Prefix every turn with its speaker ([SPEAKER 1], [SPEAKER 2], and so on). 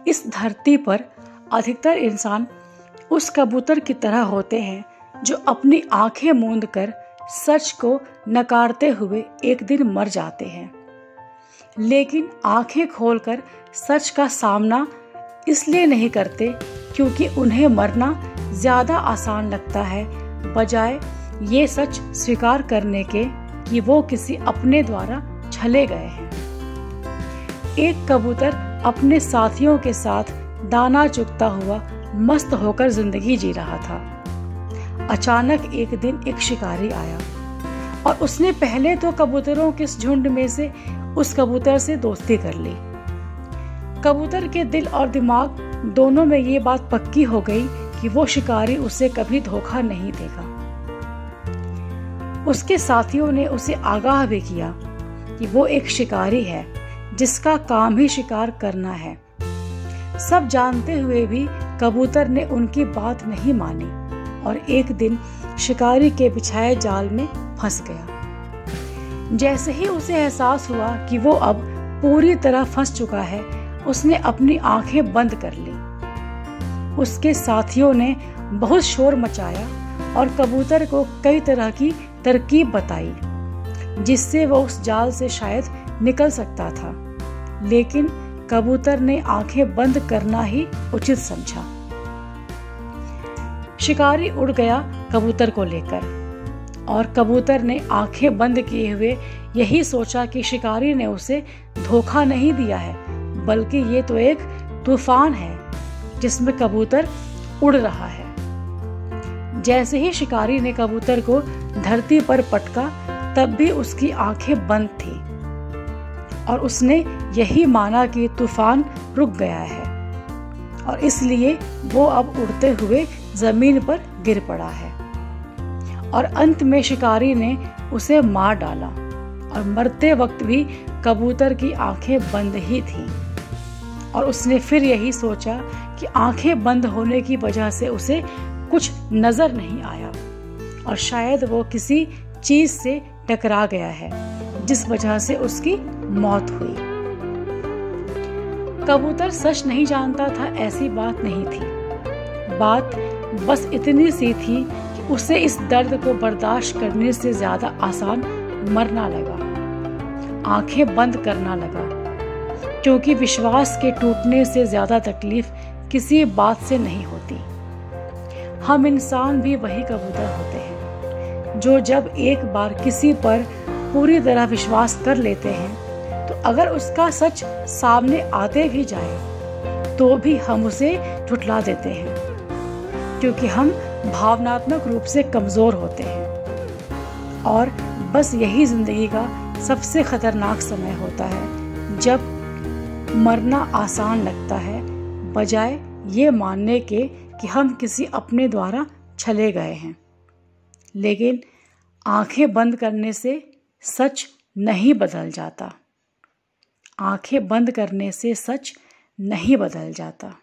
[SPEAKER 1] इस धरती पर अधिकतर इंसान उस कबूतर की तरह होते हैं जो अपनी आंखें मूंद कर सच को नकारते हुए एक दिन मर जाते हैं, लेकिन आंखें खोलकर सच का सामना इसलिए नहीं करते क्योंकि उन्हें मरना ज्यादा आसान लगता है, बजाय ये सच स्वीकार करने के कि वो किसी अपने द्वारा छले गए हैं। एक कबूतर अपने साथियों के साथ दाना चुगता हुआ मस्त होकर जिंदगी जी रहा था। अचानक एक दिन एक शिकारी आया और उसने पहले तो कबूतरों के झुंड में से उस कबूतर से दोस्ती कर ली। कबूतर के दिल और दिमाग दोनों में ये बात पक्की हो गई कि वो शिकारी उसे कभी धोखा नहीं देगा। उसके साथियों ने उसे आगाह भी किया कि वो एक शिकारी है जिसका काम ही शिकार करना है। सब जानते हुए भी कबूतर ने उनकी बात नहीं मानी और एक दिन शिकारी के बिछाए जाल में फंस गया। जैसे ही उसे एहसास हुआ कि वो अब पूरी तरह फंस चुका है, उसने अपनी आंखें बंद कर ली। उसके साथियों ने बहुत शोर मचाया और कबूतर को कई तरह की तरकीब बताई जिससे वो उस जाल से शायद निकल सकता था, लेकिन कबूतर ने आंखें बंद करना ही उचित समझा। शिकारी उड़ गया कबूतर को लेकर और कबूतर ने आंखें बंद किए हुए यही सोचा कि शिकारी ने उसे धोखा नहीं दिया है, बल्कि ये तो एक तूफान है जिसमें कबूतर उड़ रहा है। जैसे ही शिकारी ने कबूतर को धरती पर पटका, तब भी उसकी आंखें बंद थी और उसने यही माना कि तूफान रुक गया है और इसलिए वो अब उड़ते हुए जमीन पर गिर पड़ा है। और अंत में शिकारी ने उसे मार डाला और मरते वक्त भी कबूतर की आंखें बंद ही थीं। और उसने फिर यही सोचा कि आंखें बंद होने की वजह से उसे कुछ नजर नहीं आया और शायद वो किसी चीज से टकरा गया है जिस वजह से उसकी मौत हुई। कबूतर सच नहीं जानता था, ऐसी बात नहीं थी। बात बस इतनी सी थी कि उसे इस दर्द को बर्दाश्त करने से ज्यादा आसान मरना लगा, आंखें बंद करना लगा, क्योंकि विश्वास के टूटने से ज्यादा तकलीफ किसी बात से नहीं होती। हम इंसान भी वही कबूतर होते हैं जो जब एक बार किसी पर पूरी तरह विश्वास कर लेते हैं तो अगर उसका सच सामने आते भी जाए तो भी हम उसे झुठला देते हैं, क्योंकि हम भावनात्मक रूप से कमजोर होते हैं। और बस यही जिंदगी का सबसे खतरनाक समय होता है जब मरना आसान लगता है, बजाय ये मानने के कि हम किसी अपने द्वारा छले गए हैं। लेकिन आंखें बंद करने से सच नहीं बदल जाता। आंखें बंद करने से सच नहीं बदल जाता।